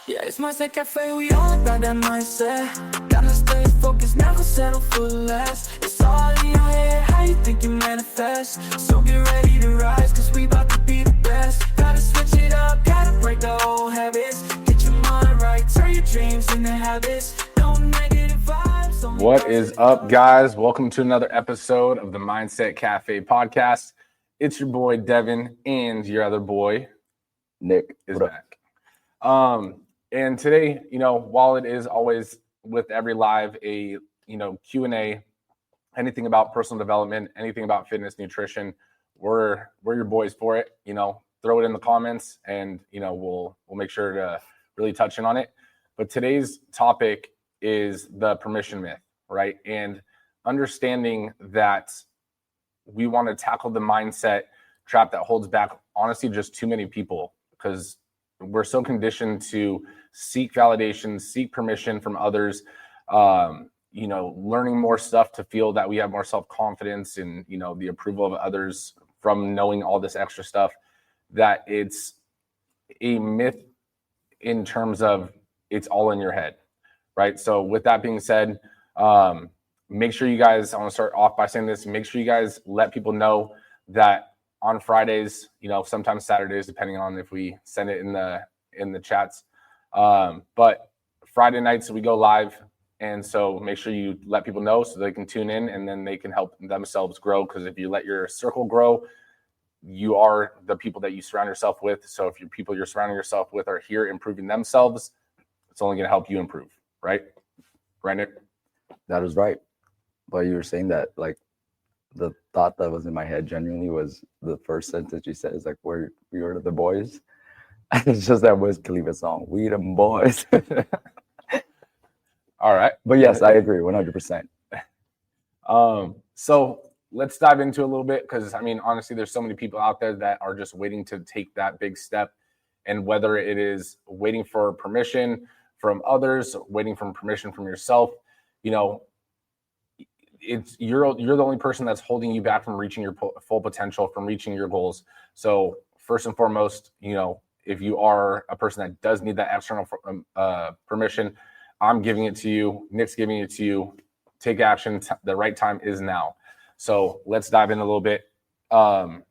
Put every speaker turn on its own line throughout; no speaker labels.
Yeah, it's mindset cafe, we all about that mindset. Gotta stay focused, never settle for less. It's all in your head, how you think you manifest. So get ready to rise, cause we about to be the best. Gotta switch it up, gotta break the old habits. Get your mind right, turn your dreams into habits. No negative vibes, only
What is up, guys? Welcome to another episode of the Mindset Cafe podcast. It's your boy Devan, and your other boy
Nick
is back. And today, while it is always with every live a Q&A, anything about personal development, anything about fitness, nutrition, we're your boys for it. Throw it in the comments, and we'll make sure to really touch in on it. But today's topic is the permission myth, right? And understanding that we want to tackle the mindset trap that holds back, honestly, just too many people, because we're so conditioned to seek validation, seek permission from others, learning more stuff to feel that we have more self-confidence and, the approval of others from knowing all this extra stuff, that it's a myth in terms of it's all in your head, right? So with that being said, make sure you guys, I want to start off by saying this, make sure you guys let people know that on Fridays, sometimes Saturdays, depending on if we send it in the chats. But Friday nights we go live, and so make sure you let people know so they can tune in, and then they can help themselves grow. Because if you let your circle grow, you are the people that you surround yourself with. So if your people you're surrounding yourself with are here improving themselves, it's only going to help you improve, right? Right, Nick?
That is right. But you were saying that, like, the thought that was in my head genuinely was the first sentence you said is like, we were the boys. It's just that Wiz Khalifa song, we the boys.
All right.
But yes, I agree 100%.
So let's dive into a little bit, because honestly, there's so many people out there that are just waiting to take that big step. And whether it is waiting for permission from others, waiting for permission from yourself, it's you're the only person that's holding you back from reaching your full potential, from reaching your goals. So first and foremost, if you are a person that does need that external permission, I'm giving it to you. Nick's giving it to you. Take action. The right time is now. So let's dive in a little bit. What,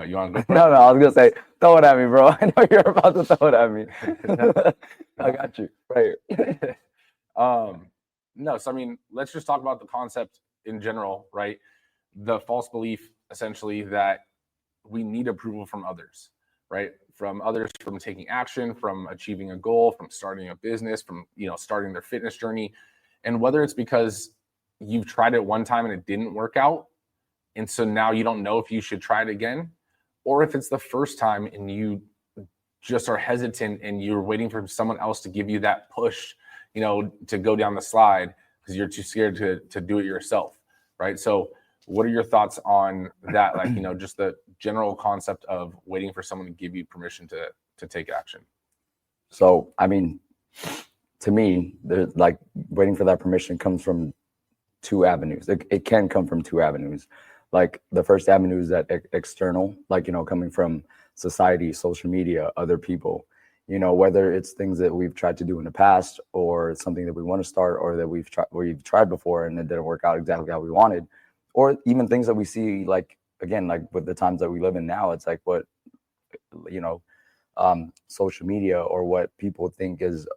you want to go?
No, I was gonna say, throw it at me, bro. I know you're about to throw it at me. I got you right here.
No, so let's just talk about the concept in general, right? The false belief, essentially, that we need approval from others, right? From others, from taking action, from achieving a goal, from starting a business, from starting their fitness journey. And whether it's because you've tried it one time and it didn't work out, and so now you don't know if you should try it again, or if it's the first time and you just are hesitant and you're waiting for someone else to give you that push, to go down the slide because you're too scared to do it yourself, right? So what are your thoughts on that? Like, just the general concept of waiting for someone to give you permission to take action.
So, to me, there's like waiting for that permission comes from two avenues. It can come from two avenues. Like the first avenue is that external, like, coming from society, social media, other people, whether it's things that we've tried to do in the past, or it's something that we want to start, or that we've tried before and it didn't work out exactly how we wanted, or even things that we see, like, again, like with the times that we live in now, it's like what, social media or what people think is,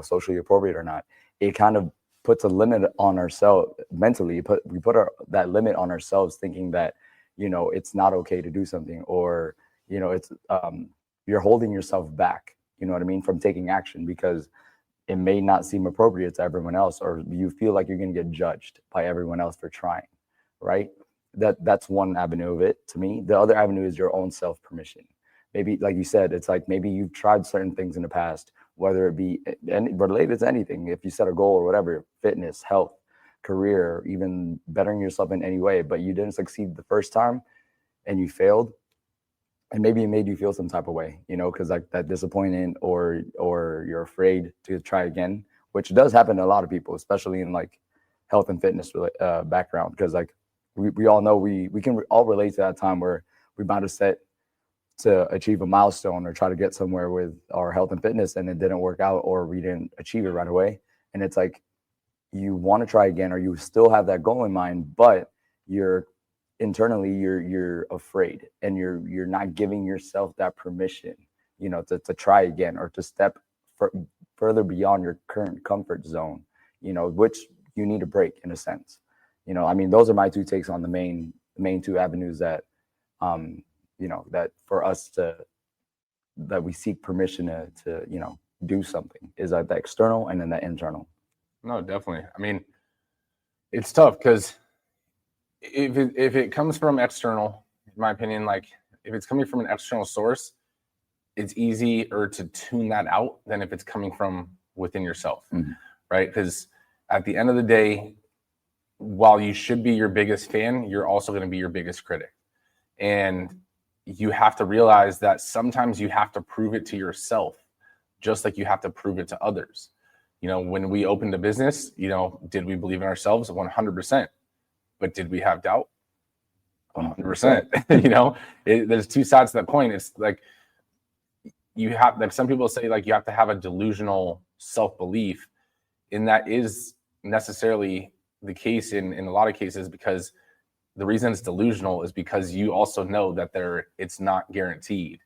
socially appropriate or not. It kind of puts a limit on ourselves mentally. We put that limit on ourselves, thinking that, it's not okay to do something, or, it's, you're holding yourself back, from taking action, because it may not seem appropriate to everyone else, or you feel like you're going to get judged by everyone else for trying, right? That's one avenue of it to me. The other avenue is your own self-permission. Maybe, like you said, it's like maybe you've tried certain things in the past, whether it be related to anything. If you set a goal or whatever, fitness, health, career, even bettering yourself in any way, but you didn't succeed the first time and you failed, and maybe it made you feel some type of way, because like that disappointing, or you're afraid to try again, which does happen to a lot of people, especially in like health and fitness background, because like we all know we can all relate to that time where we might have set to achieve a milestone or try to get somewhere with our health and fitness, and it didn't work out, or we didn't achieve it right away. And it's like, you want to try again, or you still have that goal in mind, but you're internally, you're afraid, and you're not giving yourself that permission, to try again, or to step further beyond your current comfort zone, which you need to break in a sense. I mean, those are my two takes on the main two avenues that, that for us that we seek permission to do something, is that the external and then the internal.
No, definitely. I mean, it's tough because if it comes from external, in my opinion, like if it's coming from an external source, it's easier to tune that out than if it's coming from within yourself, right? Because at the end of the day, while you should be your biggest fan, you're also going to be your biggest critic. And you have to realize that sometimes you have to prove it to yourself, just like you have to prove it to others. When we opened a business, did we believe in ourselves? 100%. But did we have doubt? 100%. There's two sides to that coin. It's like, you have, like some people say, like you have to have a delusional self-belief, and that is necessarily the case in a lot of cases, because the reason it's delusional is because you also know that it's not guaranteed.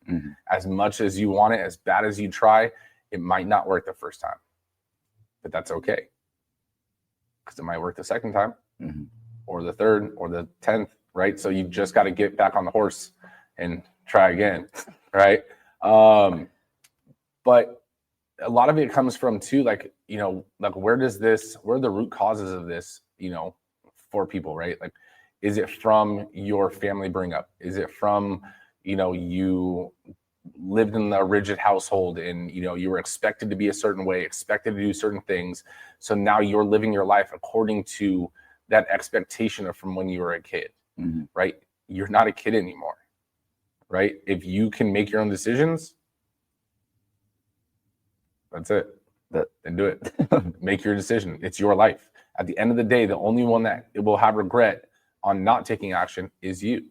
As much as you want it, as bad as you try, it might not work the first time, but that's okay, because it might work the second time, or the third, or the 10th, right? So you just got to get back on the horse and try again, right? But a lot of it comes from too, like where are the root causes of this, for people, right? Like, is it from your family bring up? Is it from, you lived in a rigid household and, you were expected to be a certain way, expected to do certain things. So now you're living your life according to that expectation of from when you were a kid, right? You're not a kid anymore, right? If you can make your own decisions, that's it. Then do it. Make your decision. It's your life. At the end of the day, the only one that it will have regret on not taking action is you,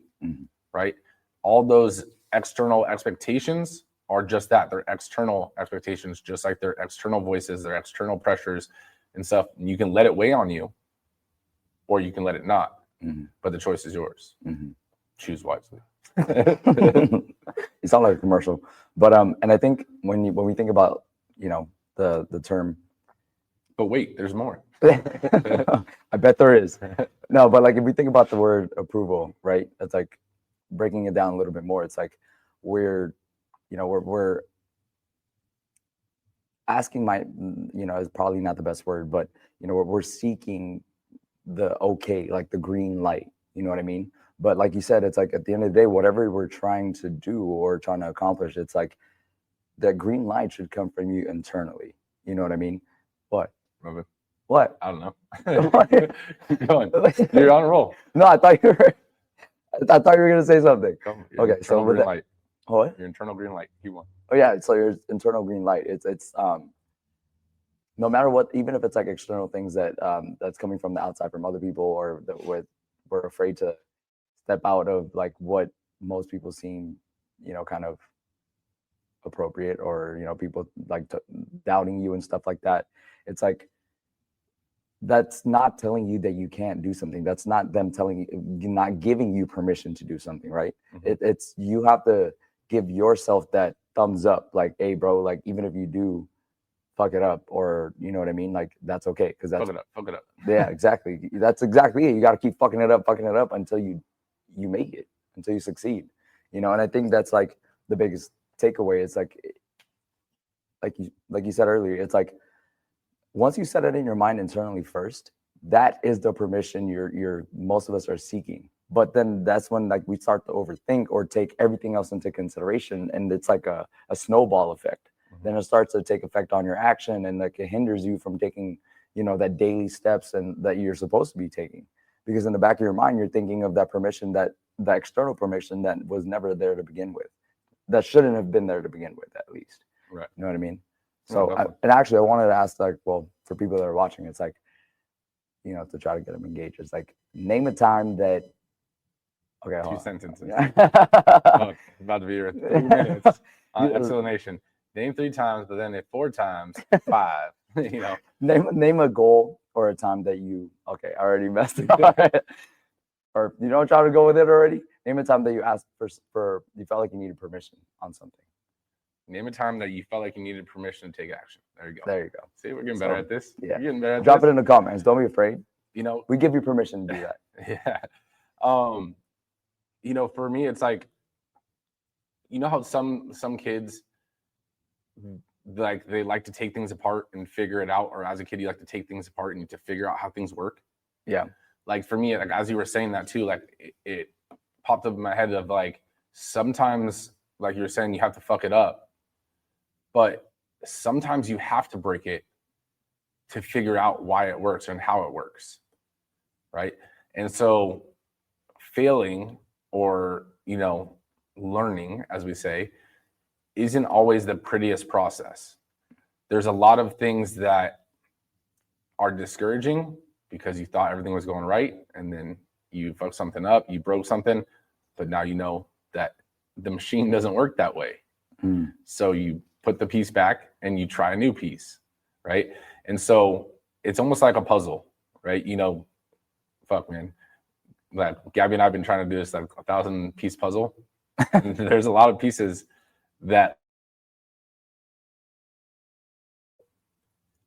right? All those external expectations are just that. They're external expectations, just like they're external voices, they're external pressures and stuff. And you can let it weigh on you, or you can let it not. But the choice is yours. Choose wisely.
You sound like a commercial, but and I think when we think about the term,
but wait, there's more.
I bet there is. No, but like if we think about the word approval, right? It's like breaking it down a little bit more. It's like we're asking is probably not the best word, but we're seeking the okay, like the green light. You know what I mean? But like you said, it's like at the end of the day, whatever we're trying to do or trying to accomplish, it's like that green light should come from you internally. You know what I mean? What? What?
I don't know. Keep going. You're on a roll.
No, I thought you were gonna say something. Okay, so
green light.
What?
Your internal green light. You won.
Oh yeah, so your internal green light. It's no matter what, even if it's like external things that that's coming from the outside, from other people, or that we're afraid to step out of like what most people seem, kind of appropriate, or people like doubting you and stuff like that. It's like, that's not telling you that you can't do something. That's not them telling you, not giving you permission to do something, right? It's you have to give yourself that thumbs up, like, hey bro, like even if you do fuck it up, or you know what I mean, like that's okay, because that's
fuck it up.
Yeah, exactly. That's exactly it. You got to keep fucking it up until you make it, until you succeed, and I think that's like the biggest takeaway. It's like you said earlier, it's like once you set it in your mind internally first, that is the permission you're most of us are seeking. But then that's when like we start to overthink or take everything else into consideration, and it's like a snowball effect. Then it starts to take effect on your action, and like it hinders you from taking that daily steps and that you're supposed to be taking, because in the back of your mind you're thinking of that permission, that external permission that was never there to begin with, that shouldn't have been there to begin with, at least.
Right.
You know what I mean? So and actually I wanted to ask, like, well, for people that are watching, it's like, to try to get them engaged, it's like, name a time that Okay,
2
hold
sentences.
on.
Fuck, about to be here 3 minutes on
You-
explanation. Name 3 times, but then if 4 times, 5. You know,
Name a goal or a time that you. Okay, I already messed it up. Or you don't try to go with it already. Name a time that you asked for you felt like you needed permission on something.
name a time that you felt like you needed permission to take action. There you go.
There you go.
See, we're getting better at this.
Yeah.
We're getting better at
Drop
this.
it in the comments. Don't be afraid.
You know,
We give you permission to do that.
yeah. You know, for me, it's like, you know how some kids like they like to take things apart and figure it out, or as a kid you like to take things apart and to figure out how things work.
Yeah.
Like for me, like as you were saying that too, like it popped up in my head of like sometimes, like you were saying, you have to fuck it up, but sometimes you have to break it to figure out why it works and how it works, right? And so failing, or you know, learning, as we say, isn't always the prettiest process. There's a lot of things that are discouraging because you thought everything was going right, and then you fucked something up, you broke something, but now you know that the machine doesn't work that way. So you put the piece back and you try a new piece, right? And so it's almost like a puzzle, right? You know, fuck, man. Like Gabby and I have been trying to do this like 1,000-piece puzzle. And there's a lot of pieces that.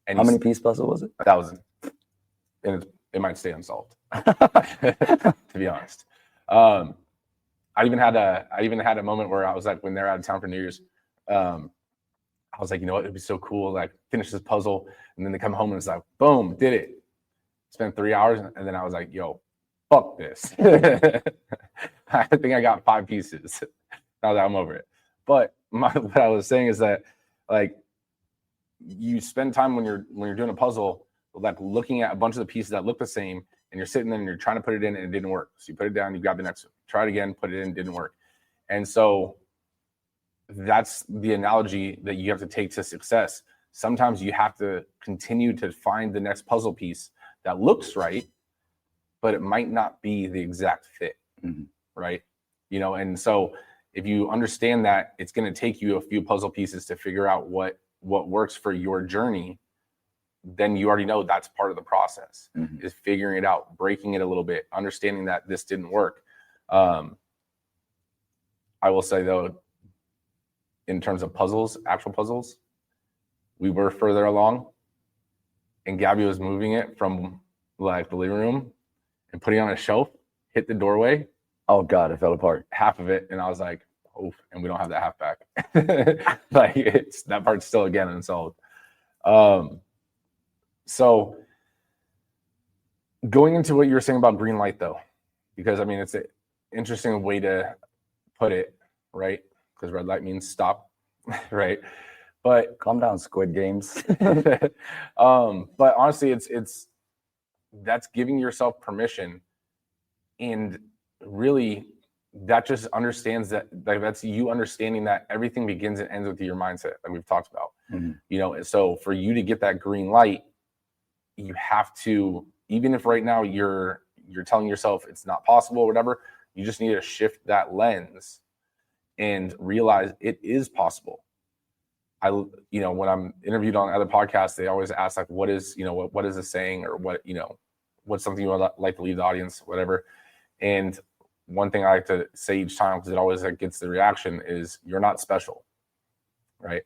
And
How many piece puzzle was it?
1,000, and it might stay unsolved. To be honest, I even had a moment where I was like, when they're out of town for New Year's, I was like, you know what, it'd be so cool, like finish this puzzle, and then they come home and it's like, boom, did it. Spent 3 hours, and then I was like, yo, fuck this. I think I got 5 pieces. Now that I'm over it. But what I was saying is that, like, you spend time when you're doing a puzzle, like looking at a bunch of the pieces that look the same, and you're sitting there and you're trying to put it in and it didn't work. So you put it down, you grab the next one, try it again, put it in, didn't work. And so that's the analogy that you have to take to success. Sometimes you have to continue to find the next puzzle piece that looks right, but it might not be the exact fit, right? You know, and so if you understand that it's going to take you a few puzzle pieces to figure out what works for your journey, then you already know that's part of the process, is figuring it out, breaking it a little bit, understanding that this didn't work. I will say though, in terms of puzzles, actual puzzles, we were further along, and Gabby was moving it from like the living room and putting it on a shelf, hit the doorway.
Oh God, it fell apart.
Half of it, and I was like, oh, and we don't have that half back. Like that part's still again unsolved. So going into what you were saying about green light though, because I mean, it's an interesting way to put it, right? Because red light means stop, right? But
Calm down, Squid Games.
but honestly, it's that's giving yourself permission, and really that just understands that, like, that's you understanding that everything begins and ends with your mindset, like we've talked about. You know, so for you to get that green light, you have to, even if right now you're telling yourself it's not possible or whatever, you just need to shift that lens and realize it is possible. You know, when I'm interviewed on other podcasts, they always ask like, what is, you know, what is a saying, or what, you know, what's something you would like to leave the audience, whatever. And one thing I like to say each time, because it always like gets the reaction, is you're not special, right?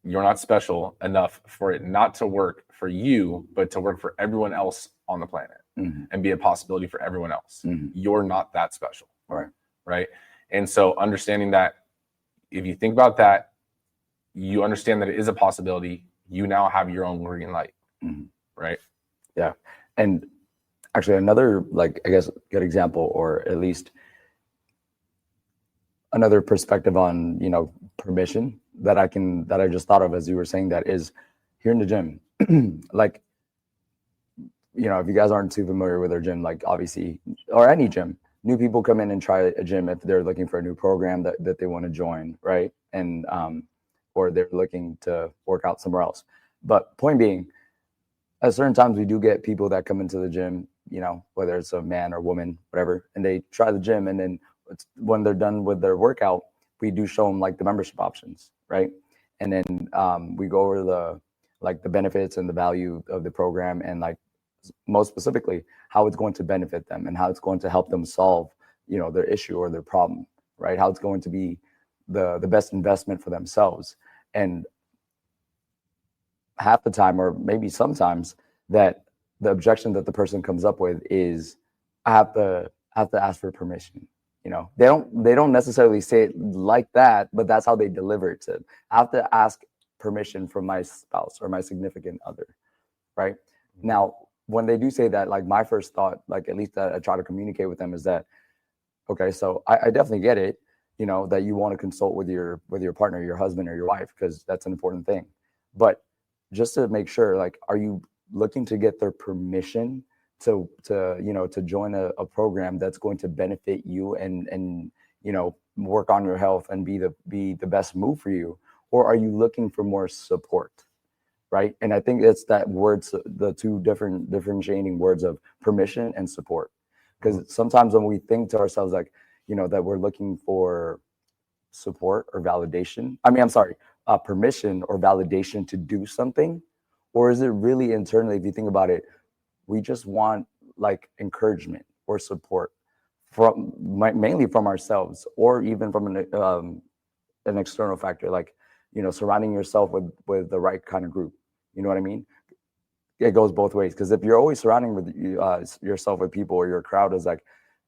You're not special enough for it not to work for you, but to work for everyone else on the planet and be a possibility for everyone else. You're not that special, right? And so understanding that, if you think about that, you understand that it is a possibility. You now have your own green light, right?
Yeah. And actually another, like, I guess, good example, or at least another perspective on, you know, permission that I just thought of as you were saying that, is here in the gym. Like, you know, if you guys aren't too familiar with our gym, like obviously, or any gym, new people come in and try a gym if they're looking for a new program that they want to join, right? And or they're looking to work out somewhere else. But point being, at certain times we do get people that come into the gym you know, whether it's a man or woman, whatever, and they try the gym, and then when they're done with their workout, we do show them like the membership options, right? And then we go over the benefits and the value of the program, and like most specifically how it's going to benefit them and how it's going to help them solve, you know, their issue or their problem, right? How it's going to be the best investment for themselves. And half the time, or maybe sometimes, that the objection that the person comes up with is, I have to ask for permission. You know, they don't necessarily say it like that, but that's how they deliver it. To, I have to ask permission from my spouse or my significant other, right? Now, when they do say that, like my first thought, like at least that I try to communicate with them, is that, okay, so I definitely get it, you know, that you want to consult with your partner, your husband or your wife, because that's an important thing. But just to make sure, like, are you looking to get their permission to you know, to join a program that's going to benefit you and you know, work on your health and be the best move for you? Or are you looking for more support? Right. And I think it's that words, the two differentiating words of permission and support. Because sometimes when we think to ourselves, like, you know, that we're looking for support or validation, permission or validation to do something, or is it really internally, if you think about it, we just want like encouragement or support from mainly from ourselves, or even from an external factor, like, you know, surrounding yourself with the right kind of group. You know what I mean? It goes both ways, because if you're always surrounding with yourself with people, or your crowd is like,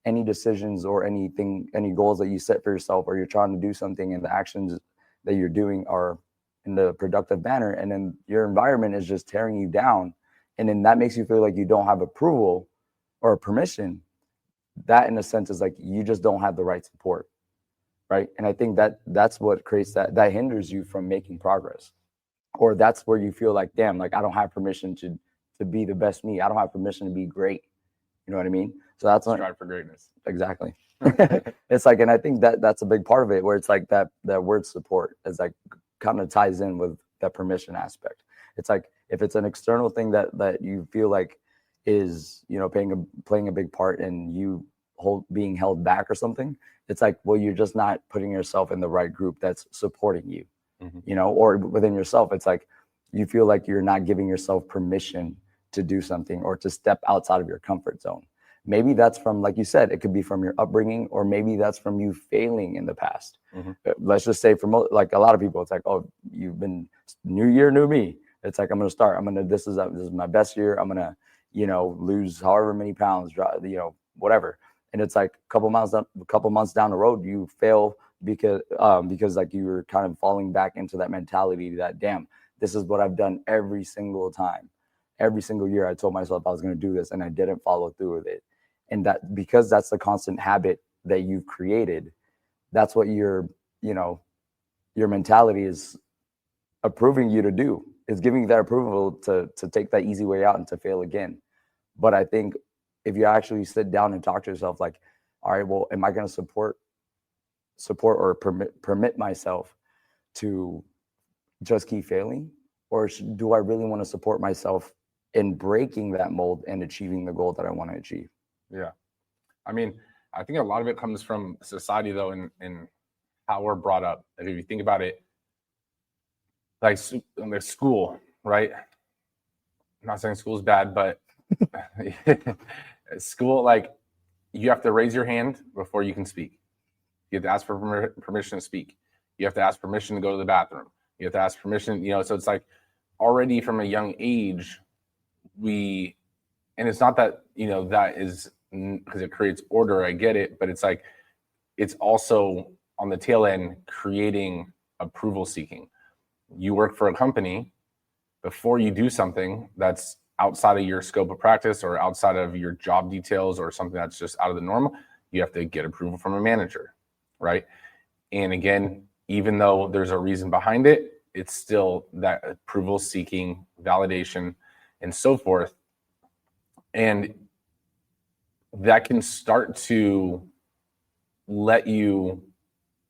any decisions or anything, any goals that you set for yourself, or you're trying to do something, and the actions that you're doing are in the productive manner, and then your environment is just tearing you down, and then that makes you feel like you don't have approval or permission, that in a sense is like you just don't have the right support, right? And I think that that's what creates that hinders you from making progress. Or that's where you feel like, damn, like I don't have permission to be the best me. I don't have permission to be great. You know what I mean? So that's
strive for greatness.
Exactly. It's like, and I think that's a big part of it, where it's like that word support is like kind of ties in with that permission aspect. It's like, if it's an external thing that you feel like is, you know, playing a big part in you being held back or something, it's like, well, you're just not putting yourself in the right group that's supporting you. You know, or within yourself, it's like you feel like you're not giving yourself permission to do something or to step outside of your comfort zone. Maybe that's from, like you said, it could be from your upbringing, or maybe that's from you failing in the past. Let's just say, for like a lot of people, it's like, oh, you've been new year, new me. It's like, this is my best year. I'm gonna, you know, lose however many pounds, you know, whatever. And it's like a couple months down the road, you fail because like you were kind of falling back into that mentality that, damn, this is what I've done every single time. Every single year I told myself I was going to do this, and I didn't follow through with it. And that, because that's the constant habit that you've created, that's what your mentality is approving you to do. It's giving you that approval to take that easy way out and to fail again. But I think if you actually sit down and talk to yourself, like, all right, well, am I going to support or permit myself to just keep failing? Or do I really want to support myself in breaking that mold and achieving the goal that I want to achieve?
Yeah. I mean, I think a lot of it comes from society, though, and how we're brought up. Like, if you think about it, like school, right? I'm not saying school's bad, but school, like, you have to raise your hand before you can speak. You have to ask for permission to speak. You have to ask permission to go to the bathroom. You have to ask permission, you know, so it's like already from a young age, and it's not that, you know, that is because it creates order, I get it, but it's like, it's also on the tail end creating approval seeking. You work for a company, before you do something that's outside of your scope of practice or outside of your job details or something that's just out of the normal, you have to get approval from a manager, right? And again, even though there's a reason behind it, it's still that approval seeking, validation, and so forth. And that can start to let you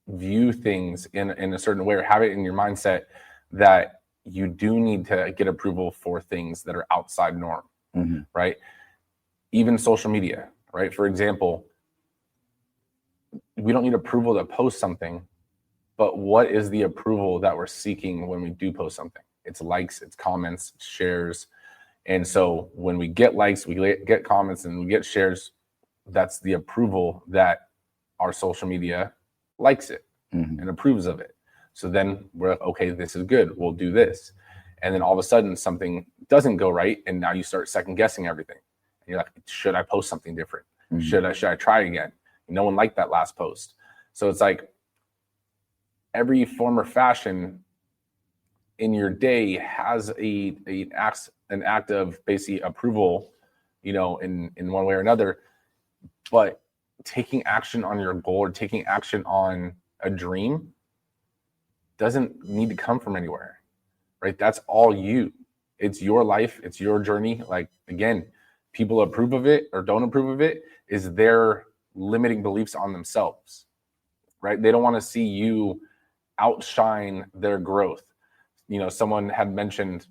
view things in a certain way, or have it in your mindset that you do need to get approval for things that are outside norm, right? even social media, right? For example, we don't need approval to post something, but what is the approval that we're seeking when we do post something? It's likes, it's comments, it's shares. And so when we get likes, we get comments, and we get shares, that's the approval that our social media likes it and approves of it. So then we're like, okay, this is good, we'll do this. And then all of a sudden something doesn't go right, and now you start second guessing everything. And you're like, should I post something different? Should I try again? No one liked that last post. So it's like every form or fashion in your day has an act of basically approval, you know, in one way or another. But taking action on your goal or taking action on a dream doesn't need to come from anywhere, right? That's all you. It's your life. It's your journey. Like, again, people approve of it or don't approve of it is their limiting beliefs on themselves, right? They don't want to see you outshine their growth. You know, someone had mentioned,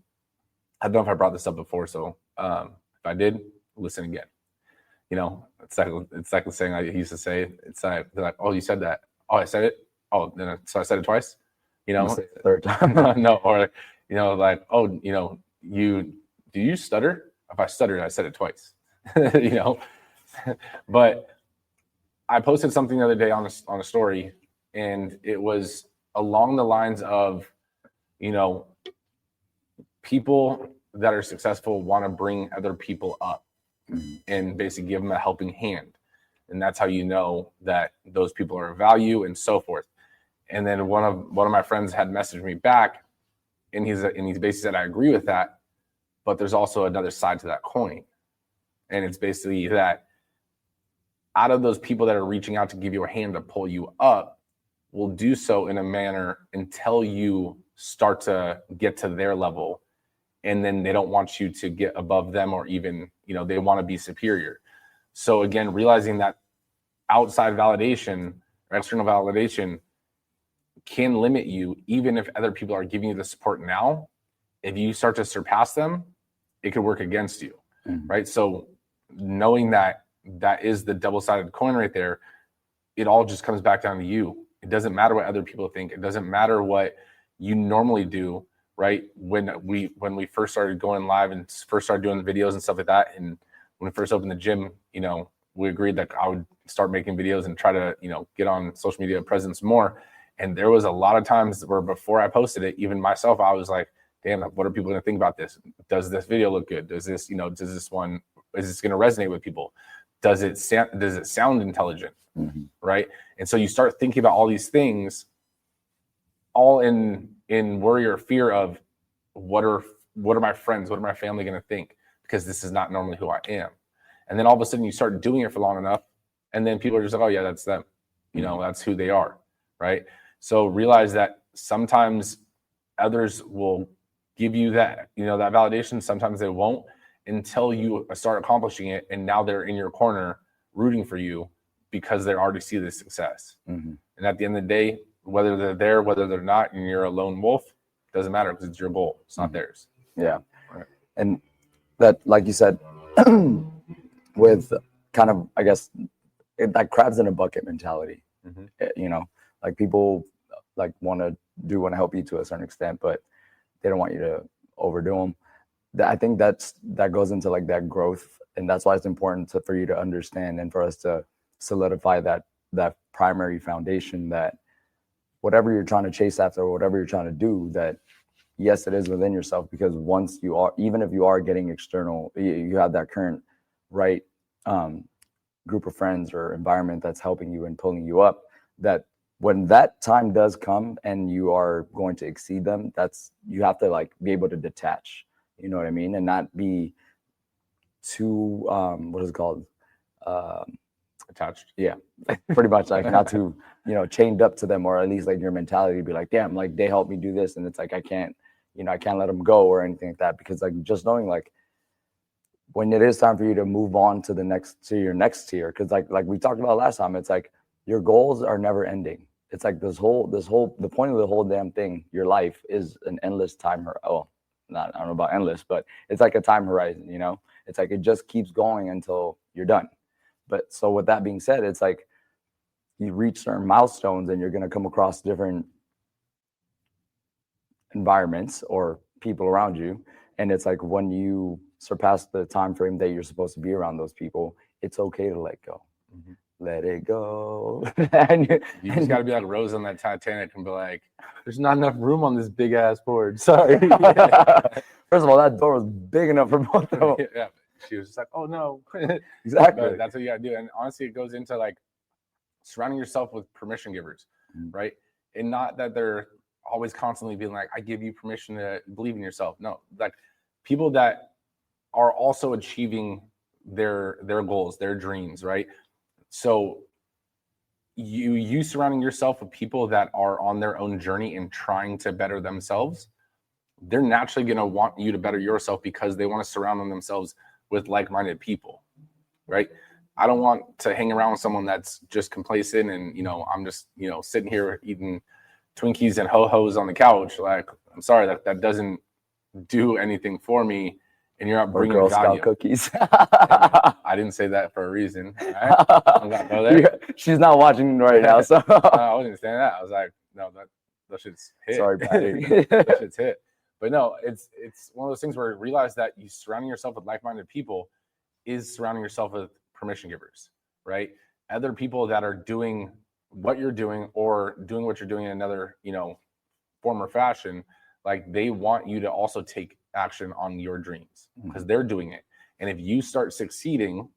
I don't know if I brought this up before, so if I did, listen again. You know, it's like the saying I used to say. It's like, they're like, oh, you said that. Oh, I said it. Oh, then so I said it twice. You know,
third time.
No, or you know, like, oh, you know, do you stutter? If I stuttered, I said it twice. You know, but I posted something the other day on a story, and it was along the lines of, you know, people that are successful want to bring other people up and basically give them a helping hand. And that's how you know that those people are of value and so forth. And then one of my friends had messaged me back, and he's basically said, I agree with that, but there's also another side to that coin. And it's basically that out of those people that are reaching out to give you a hand to pull you up, will do so in a manner until you start to get to their level. And then they don't want you to get above them, or even, you know, they want to be superior. So again, realizing that outside validation or external validation can limit you, even if other people are giving you the support now. If you start to surpass them, it could work against you, right? So knowing that is the double-sided coin right there, it all just comes back down to you. It doesn't matter what other people think. It doesn't matter what you normally do, right? When we first started going live and first started doing the videos and stuff like that, and when we first opened the gym, you know, we agreed that I would start making videos and try to, you know, get on social media presence more. And there was a lot of times where before I posted it, even myself, I was like, damn, what are people going to think about this? Does this video look good? Does this, you know, is this going to resonate with people? Does it sound intelligent? Right? And so you start thinking about all these things, all in worry or fear of what are my friends, what are my family going to think? Because this is not normally who I am. And then all of a sudden you start doing it for long enough, and then people are just like, oh yeah, that's them. You know, that's who they are, right? So realize that sometimes others will give you that, you know, that validation. Sometimes they won't, until you start accomplishing it, and now they're in your corner rooting for you because they already see the success. And at the end of the day, whether they're there, whether they're not, and you're a lone wolf, doesn't matter, because it's your goal. It's not theirs.
Yeah. Right. And that, like you said, with kind of, I guess, that crabs in a bucket mentality. You know, like people like want to help you to a certain extent, but they don't want you to overdo them. I think that goes into like that growth, and that's why it's important for you to understand and for us to solidify that primary foundation, that whatever you're trying to chase after, or whatever you're trying to do, that yes, it is within yourself. Because once you are, even if you are getting external, you have that current right group of friends or environment that's helping you and pulling you up, that when that time does come and you are going to exceed them, you have to like be able to detach, you know what I mean? And not be too, what is it called?
Attached.
Yeah, pretty much, like not too, you know, chained up to them, or at least like your mentality be like, damn, like they helped me do this, and it's like I can't let them go or anything like that. Because like just knowing like when it is time for you to move on to your next tier, because like we talked about last time, it's like your goals are never ending. It's like the point of the whole damn thing, your life, is an endless time. I don't know about endless, but it's like a time horizon, you know. It's like it just keeps going until you're done. But so with that being said, it's like you reach certain milestones and you're going to come across different environments or people around you. And it's like when you surpass the time frame that you're supposed to be around those people, it's okay to let go. Let it go.
You just got to be like Rose on that Titanic and be like, there's not enough room on this big ass board. Sorry.
First of all, that door was big enough for both of them.
Yeah. She was just like, oh no.
Exactly.
But that's what you got to do. And honestly, it goes into like surrounding yourself with permission givers, right? And not that they're always constantly being like, I give you permission to believe in yourself. No, like people that are also achieving their goals, their dreams, right? So you surrounding yourself with people that are on their own journey and trying to better themselves, they're naturally going to want you to better yourself because they want to surround themselves with like-minded people, right? I don't want to hang around with someone that's just complacent and, you know, I'm just, you know, sitting here eating Twinkies and ho-hos on the couch. Like, I'm sorry, that doesn't do anything for me. And you're not bringing
Girl
value.
Scout cookies.
I didn't say that for a reason. Right? I'm gonna go there.
She's not watching right now, so
I wasn't saying that. I was like, no, that shit's hit.
Sorry, Patty.
That shit's hit. But no, it's one of those things where you realize that you surrounding yourself with like-minded people is surrounding yourself with permission givers, right? Other people that are doing what you're doing or doing what you're doing in another, you know, form or fashion, like they want you to also take action on your dreams because they're doing it. And if you start succeeding,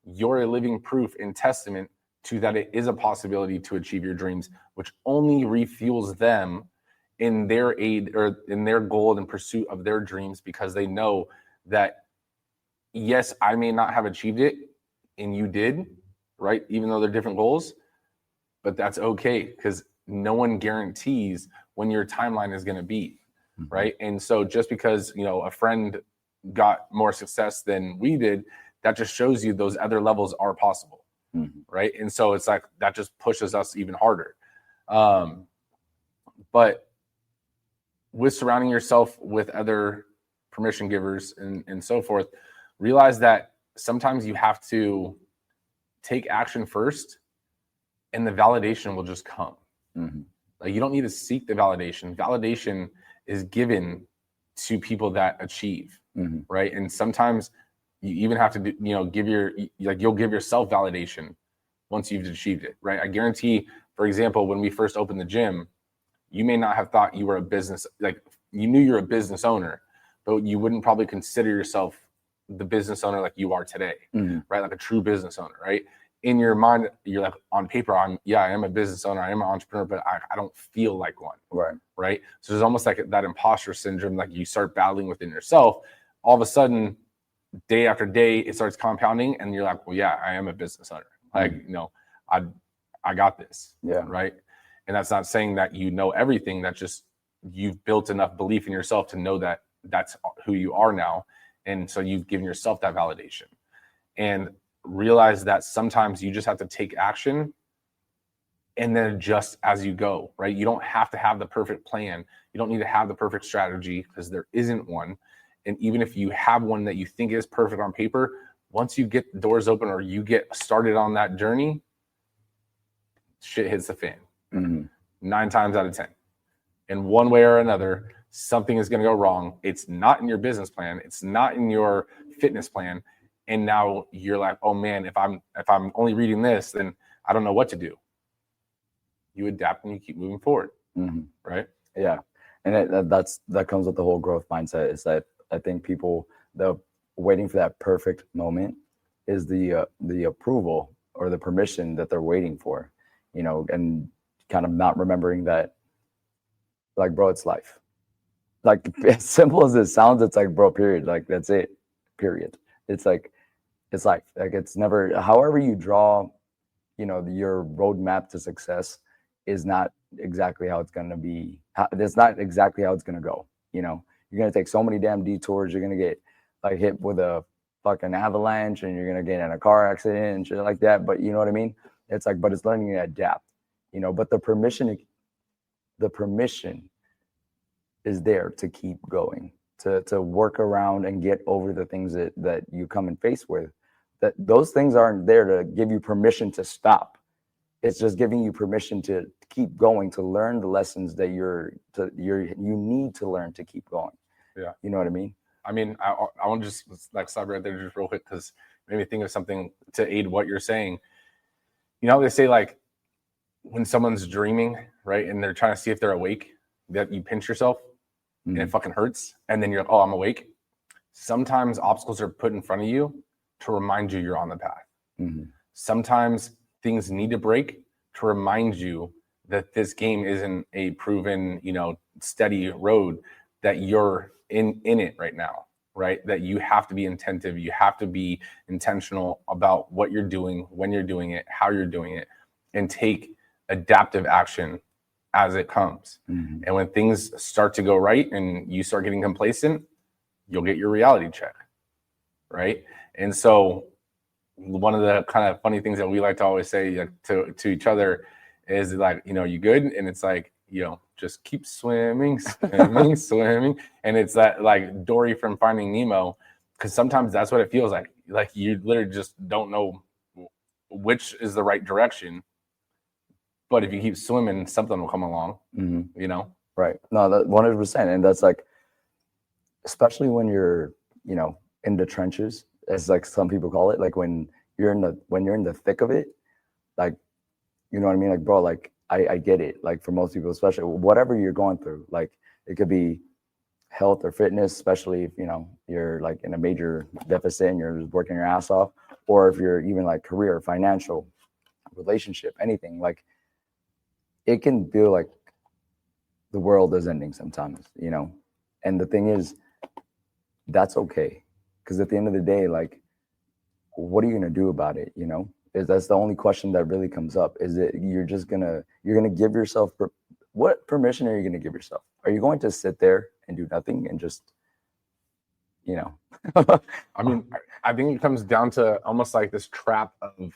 you're a living proof and testament to that it is a possibility to achieve your dreams, which only refuels them in their aid or in their goal and pursuit of their dreams, because they know that, yes, I may not have achieved it and you did, right? Even though they're different goals, but that's okay because no one guarantees when your timeline is going to be. Right. And so just because, you know, a friend got more success than we did, that just shows you those other levels are possible. Right. And so it's like that just pushes us even harder. But with surrounding yourself with other permission givers and so forth, realize that sometimes you have to take action first and the validation will just come. Like you don't need to seek the validation. Validation is given to people that achieve, right? And sometimes you even have to, you know, you'll give yourself validation once you've achieved it, right? I guarantee, for example, when we first opened the gym, you may not have thought you were a business, like you knew you're a business owner, but you wouldn't probably consider yourself the business owner like you are today, right? Like a true business owner, right? In your mind, you're like, on paper, I am a business owner, I am an entrepreneur, but I don't feel like one. Right. So there's almost like that imposter syndrome, like you start battling within yourself. All of a sudden, day after day, it starts compounding, and you're like, well, yeah, I am a business owner. Like, you know, I got this.
Yeah.
Right. And that's not saying that you know everything. That's just you've built enough belief in yourself to know that that's who you are now. And so you've given yourself that validation. And realize that sometimes you just have to take action and then adjust as you go, right? You don't have to have the perfect plan. You don't need to have the perfect strategy because there isn't one. And even if you have one that you think is perfect on paper, once you get the doors open or you get started on that journey, shit hits the fan 9 times out of 10. In one way or another, something is going to go wrong. It's not in your business plan. It's not in your fitness plan. And now you're like, oh man, if I'm only reading this, then I don't know what to do. You adapt and you keep moving forward, right?
Yeah, and that comes with the whole growth mindset. Is that I think people, the waiting for that perfect moment is the approval or the permission that they're waiting for, you know, and kind of not remembering that, like, bro, it's life. Like, as simple as it sounds, it's like, bro, period. Like, that's it, period. It's like, it's life. Like, it's never, however you draw, you know, your roadmap to success is not exactly how it's going to be. That's not exactly how it's going to go. You know, you're going to take so many damn detours. You're going to get like hit with a fucking avalanche and you're going to get in a car accident and shit like that. But you know what I mean? It's like, but it's learning to adapt, you know, but the permission is there to keep going. to work around and get over the things that you come and face with. That those things aren't there to give you permission to stop. It's just giving you permission to keep going, to learn the lessons that you need to learn to keep going.
Yeah.
You know what I mean?
I mean, I want to just like stop right there just real quick, because it made me think of something to aid what you're saying. You know how they say, like, when someone's dreaming, right, and they're trying to see if they're awake, that you pinch yourself and it fucking hurts, and then you're like, oh, I'm awake. Sometimes obstacles are put in front of you to remind you you're on the path. Sometimes things need to break to remind you that this game isn't a proven, steady road, that you're in it right now, right? That you have to be attentive. You have to be intentional about what you're doing, when you're doing it, how you're doing it, and take adaptive action as it comes. And when things start to go right and you start getting complacent, you'll get your reality check, right? And so one of the kind of funny things that we like to always say, like, to each other is like, you good? And it's like, just keep swimming, swimming. And it's that, like, Dory from Finding Nemo, because sometimes that's what it feels like. Like, you literally just don't know which is the right direction. But if you keep swimming, something will come along,
Right. No, that 100%. And that's like, especially when you're, in the trenches, as like some people call it, like when you're in the thick of it, like, you know what I mean? Like, bro, like, I get it. Like, for most people, especially whatever you're going through, like, it could be health or fitness, especially if, you're like in a major deficit and you're just working your ass off, or if you're even like career, financial, relationship, anything, like, it can feel like the world is ending sometimes, and the thing is, that's okay. Because at the end of the day, like, what are you going to do about it? That's the only question that really comes up. Is it you're going to give yourself, what permission are you going to give yourself? Are you going to sit there and do nothing and just,
I mean, I think it comes down to almost like this trap of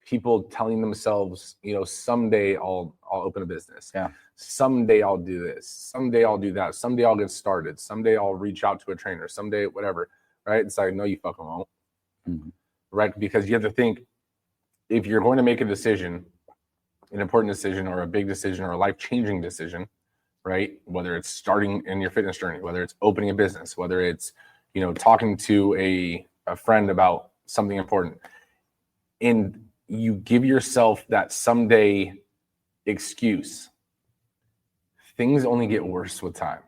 people telling themselves, someday I'll open a business.
Yeah.
Someday I'll do this. Someday I'll do that. Someday I'll get started. Someday I'll reach out to a trainer. Someday, whatever. Right? It's like, no, you fucking won't. Right? Because you have to think, if you're going to make a decision, an important decision or a big decision or a life-changing decision, right? Whether it's starting in your fitness journey, whether it's opening a business, whether it's, talking to a friend about something important, and you give yourself that someday excuse, things only get worse with time.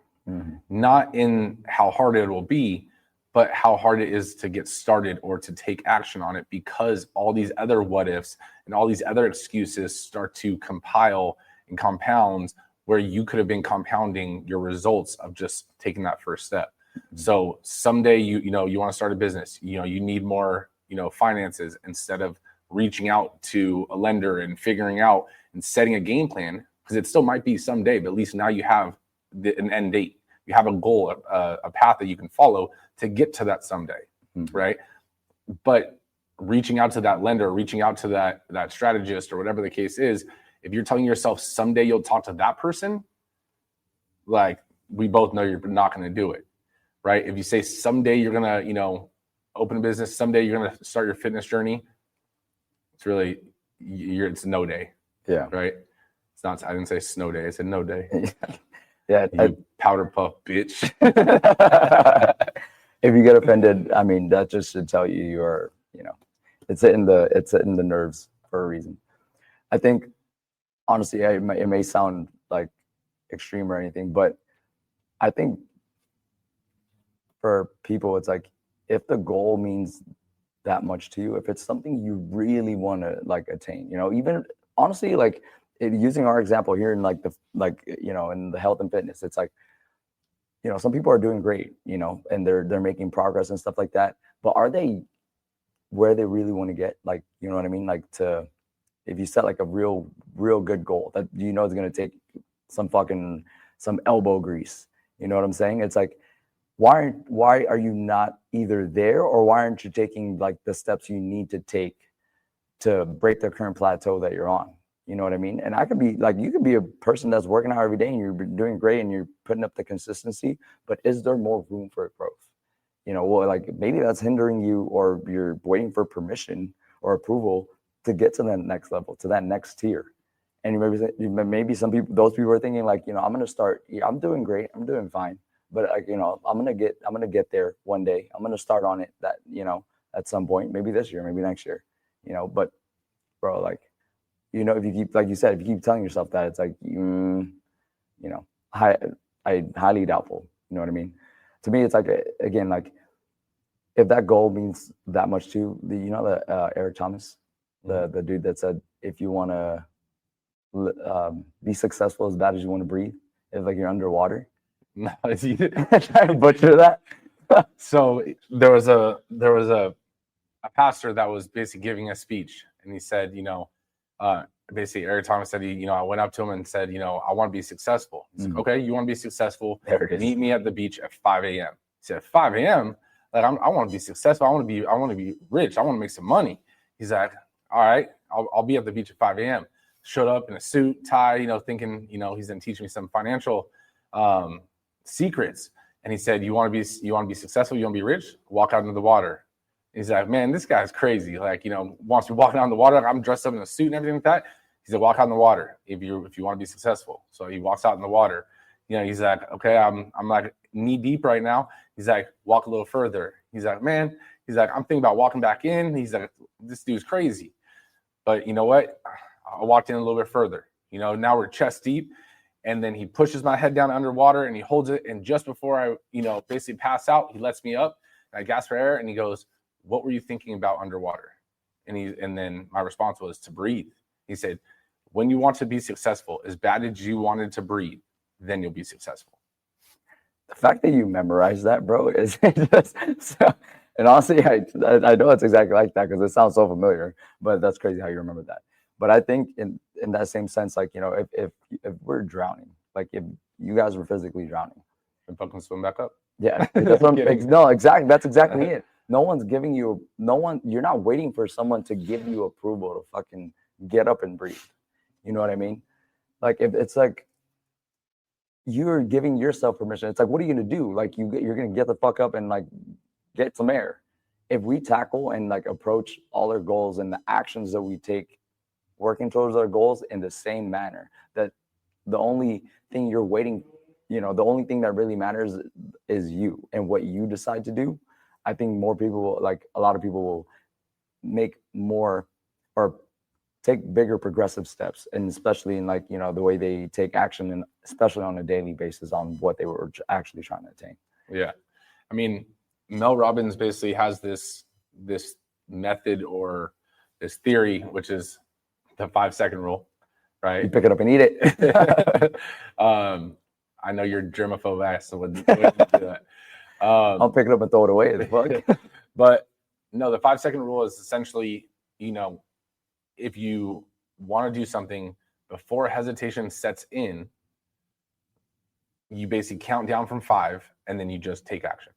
Not in how hard it will be, but how hard it is to get started or to take action on it, because all these other what ifs and all these other excuses start to compile and compound, where you could have been compounding your results of just taking that first step. So someday you want to start a business, you need more, finances, instead of reaching out to a lender and figuring out and setting a game plan, because it still might be someday, but at least now you have an end date. You have a goal, a path that you can follow to get to that someday, right? But reaching out to that lender, reaching out to that strategist, or whatever the case is, if you're telling yourself someday you'll talk to that person, like, we both know you're not going to do it, right? If you say someday you're going to, open a business, someday you're going to start your fitness journey, it's really, it's no day.
Yeah.
Right? It's not, I didn't say snow day, I said no day.
Yeah.
You powder puff bitch.
If you get offended, I mean, that just should tell you you're, it's hitting the nerves for a reason. I think, honestly, it may sound like extreme or anything, but I think for people, it's like, if the goal means that much to you, if it's something you really want to like attain, even honestly, like, using our example here in like in the health and fitness, it's like, some people are doing great, and they're making progress and stuff like that, but are they where they really want to get? Like, you know what I mean? Like, if you set like a real good goal that is going to take some elbow grease, you know what I'm saying? It's like, why are you not either there, or why aren't you taking like the steps you need to take to break the current plateau that you're on? You know what I mean? And I could be like, you could be a person that's working out every day and you're doing great and you're putting up the consistency, but is there more room for growth? You know, well, like maybe that's hindering you, or you're waiting for permission or approval to get to that next level, to that next tier. And maybe some people, those people are thinking like, you know, I'm going to start, I'm doing great, I'm doing fine, but like, you know, I'm going to get there one day. I'm going to start on it that, you know, at some point, maybe this year, maybe next year, you know, but bro, like, you know, if you keep, like you said, if you keep telling yourself that, it's like, you know, I highly doubtful. You know what I mean? To me, it's like, again, like if that goal means that much to the, you know, the Eric Thomas, the dude that said, if you want to be successful as bad as you want to breathe, if like you're underwater.
No,
Trying to butcher that.
So there was a pastor that was basically giving a speech, and he said, you know, basically Eric Thomas said, you know, I went up to him and said, you know, I want to be successful. He's like, okay, you want to be successful?
There it is.
Meet me at the beach at 5 a.m. He said, 5 a.m. Like I want to be successful. I want to be rich. I want to make some money. He's like, all right, I'll be at the beach at 5 a.m. Showed up in a suit, tie, you know, thinking, you know, he's gonna teach me some financial secrets. And he said, you want to be successful? You want to be rich? Walk out into the water. He's like, man, this guy's crazy. Like, you know, wants me walking out in the water. I'm dressed up in a suit and everything like that. He said, walk out in the water if you want to be successful. So he walks out in the water. You know, he's like, okay, I'm like knee deep right now. He's like, walk a little further. He's like, man, he's like, I'm thinking about walking back in. He's like, this dude's crazy. But you know what? I walked in a little bit further. You know, now we're chest deep. And then he pushes my head down underwater and he holds it. And just before I, you know, basically pass out, he lets me up. And I gasp for air and he goes, what were you thinking about underwater? And then my response was to breathe. He said, when you want to be successful, as bad as you wanted to breathe, then you'll be successful.
The fact that you memorize that, bro, is just so, and honestly, I know it's exactly like that because it sounds so familiar, but that's crazy how you remember that. But I think in that same sense, like, you know, if we're drowning, like if you guys were physically drowning,
and fucking swim back up.
Yeah, that's what no, exactly. That's exactly it. No one's giving you, you're not waiting for someone to give you approval to fucking get up and breathe. You know what I mean? Like if it's like you're giving yourself permission, it's like, what are you gonna do? Like you're gonna get the fuck up and like get some air. If we tackle and like approach all our goals and the actions that we take working towards our goals in the same manner, that the only thing you're waiting, you know, the only thing that really matters is you and what you decide to do. I think more people will, like a lot of people will make more or take bigger progressive steps, and especially in like, you know, the way they take action, and especially on a daily basis on what they were actually trying to attain.
Yeah. I mean, Mel Robbins basically has this method or this theory, which is the 5-second rule, right?
You pick it up and eat it.
I know you're germaphobe ass, so wouldn't do that.
I'll pick it up and throw it away.
But no, the 5-second rule is essentially, you know, if you want to do something before hesitation sets in, you basically count down from 5 and then you just take action,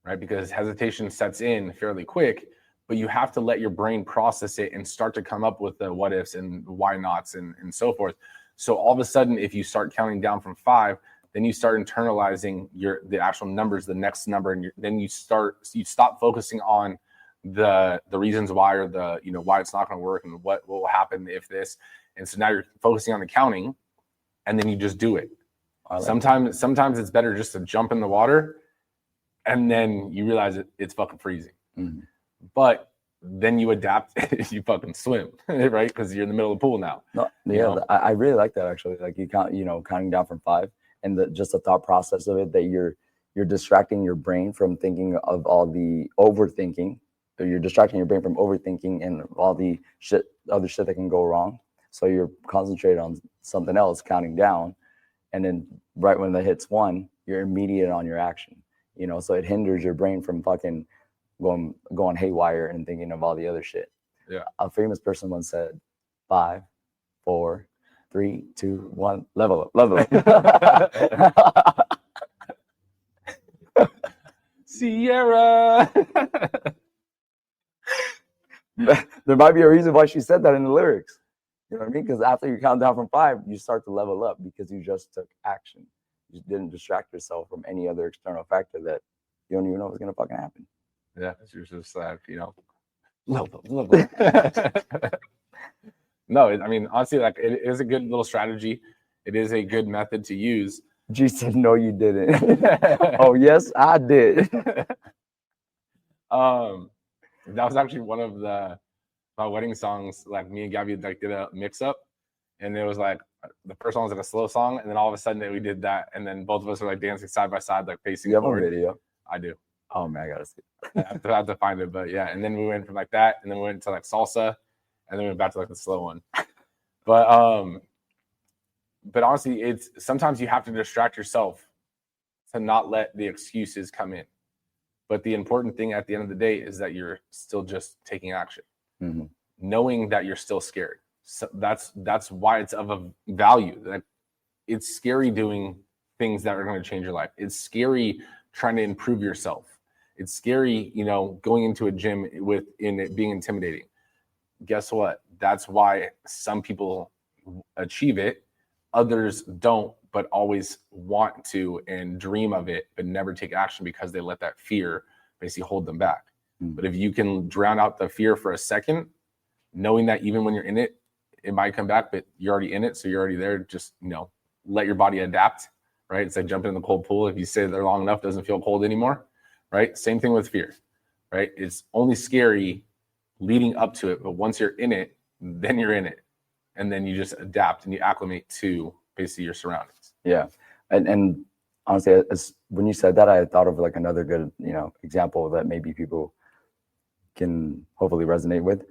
right? Because hesitation sets in fairly quick, but you have to let your brain process it and start to come up with the what ifs and why nots and so forth. So all of a sudden, if you start counting down from 5, then you start internalizing the actual numbers, the next number, and then you stop focusing on the reasons why, or the, you know, why it's not going to work and what will happen if this. And so now you're focusing on the counting, and then you just do it. Sometimes it's better just to jump in the water, and then you realize it's fucking freezing. Mm-hmm. But then you adapt, you fucking swim, right? Because you're in the middle of the pool now.
No, yeah, I really like that actually. Like you count, you know, counting down from 5, and just the thought process of it, that you're distracting your brain from thinking of all the overthinking. Or you're distracting your brain from overthinking and all the other shit that can go wrong. So you're concentrated on something else, counting down, and then right when that hits 1, you're immediate on your action. You know, so it hinders your brain from fucking going haywire and thinking of all the other shit.
Yeah.
A famous person once said, 5, 4, 3, 2, 1, level up.
Sierra.
There might be a reason why she said that in the lyrics. You know what I mean? Because after you count down from 5, you start to level up because you just took action. You didn't distract yourself from any other external factor that you don't even know what's gonna fucking happen.
Yeah, it's just level. No, I mean, honestly, like it is a good little strategy. It is a good method to use.
G said, "No, you didn't." Oh, yes, I did.
That was actually one of my wedding songs. Like me and Gabby like did a mix up, and it was like the first one was like a slow song, and then all of a sudden we did that, and then both of us were like dancing side by side, like facing
You have
forward.
a video?
I do.
Oh man, I gotta see
I have to find it, but yeah. And then we went from like that, and then we went to like salsa, and then we went back to like the slow one. But honestly, it's sometimes you have to distract yourself to not let the excuses come in. But the important thing at the end of the day is that you're still just taking action, knowing that you're still scared. So that's why it's of a value. Like it's scary doing things that are going to change your life. It's scary trying to improve yourself. It's scary, going into a gym in it being intimidating. Guess what? That's why some people achieve it, others don't, but always want to and dream of it, but never take action because they let that fear basically hold them back. But if you can drown out the fear for a second, knowing that even when you're in it, it might come back, but you're already in it, so you're already there. Just let your body adapt, right? It's like jumping in the cold pool. If you stay there long enough, it doesn't feel cold anymore, right? Same thing with fear, right? It's only scary leading up to it, but once you're in it, then you're in it, and then you just adapt and you acclimate to basically your surroundings.
Yeah, and honestly, when you said that, I thought of like another good example that maybe people can hopefully resonate with.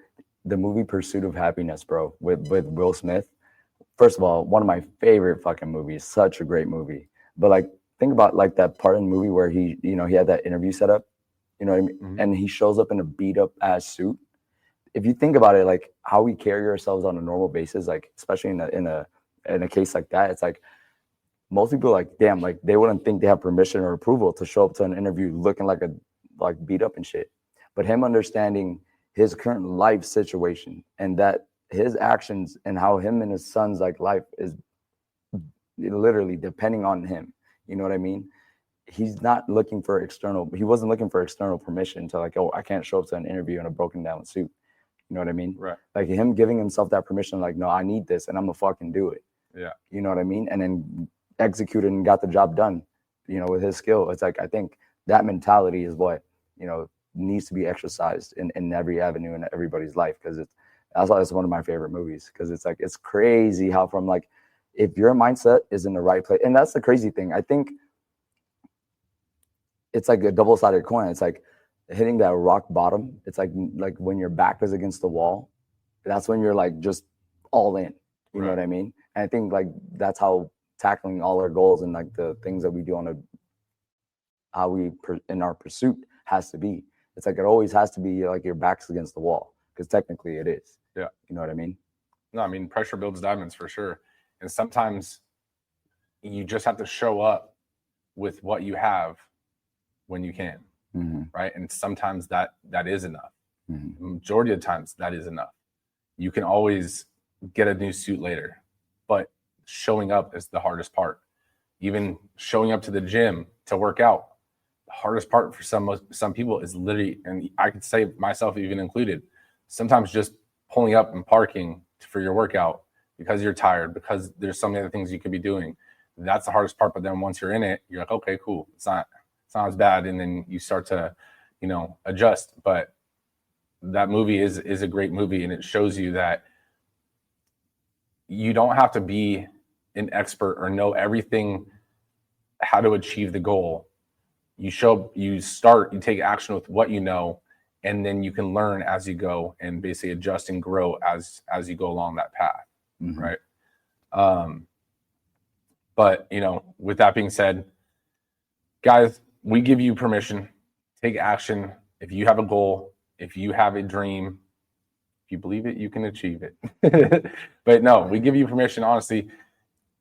The movie Pursuit of Happiness, bro, with Will Smith. First of all, one of my favorite fucking movies. Such a great movie. But like, think about like that part in the movie where he had that interview set up, you know what I mean? Mm-hmm. And he shows up in a beat up ass suit. If you think about it, like how we carry ourselves on a normal basis, like especially in a case like that, it's like most people like, damn, like they wouldn't think they have permission or approval to show up to an interview looking like beat up and shit. But him understanding his current life situation and that his actions and how him and his son's like life is literally depending on him. You know what I mean? He wasn't looking for external permission to like, oh, I can't show up to an interview in a broken down suit. You know what I mean?
Right.
Like him giving himself that permission, like, no, I need this and I'm gonna fucking do it.
Yeah.
You know what I mean? And then executed and got the job done, with his skill. It's like, I think that mentality is what, needs to be exercised in every avenue in everybody's life. Cause that's why it's one of my favorite movies. Cause it's like, it's crazy how from like, if your mindset is in the right place, and that's the crazy thing. I think it's like a double-sided coin. It's like hitting that rock bottom. It's like when your back is against the wall, that's when you're like just all in. You know what I mean? And I think like that's how tackling all our goals and like the things that we do in our pursuit has to be. It's like it always has to be like your back's against the wall because technically it is.
Yeah.
You know what I mean?
No, I mean pressure builds diamonds for sure. And sometimes you just have to show up with what you have when you can, right? And sometimes that is enough. Majority of times that is enough. You can always get a new suit later, but showing up is the hardest part. Even showing up to the gym to work out, the hardest part for some people is literally, and I could say myself even included, sometimes just pulling up and parking for your workout because you're tired, because there's so many other things you could be doing. That's the hardest part. But then once you're in it, you're like, okay, cool. It's not as bad. And then you start to, adjust. But that movie is a great movie. And it shows you that you don't have to be an expert or know everything, how to achieve the goal. You take action with what you know, and then you can learn as you go and basically adjust and grow as you go along that path. Right. But with that being said, guys, we give you permission, take action. If you have a goal, if you have a dream, if you believe it, you can achieve it. But no, we give you permission, honestly.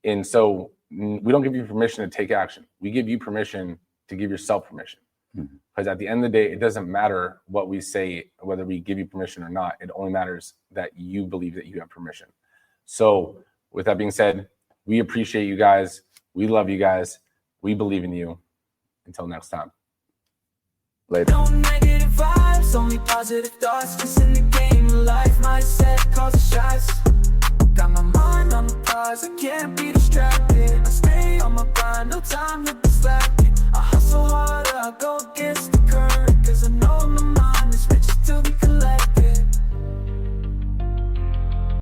And so we don't give you permission to take action. We give you permission to give yourself permission. Because at the end of the day, it doesn't matter what we say, whether we give you permission or not. It only matters that you believe that you have permission. So with that being said, we appreciate you guys. We love you guys. We believe in you. Until next time.
Later.
No negative vibes, only positive thoughts. Just in the game of life, mindset causes shots. Got my mind on the prize, I can't be distracted. I stay on my grind, no time to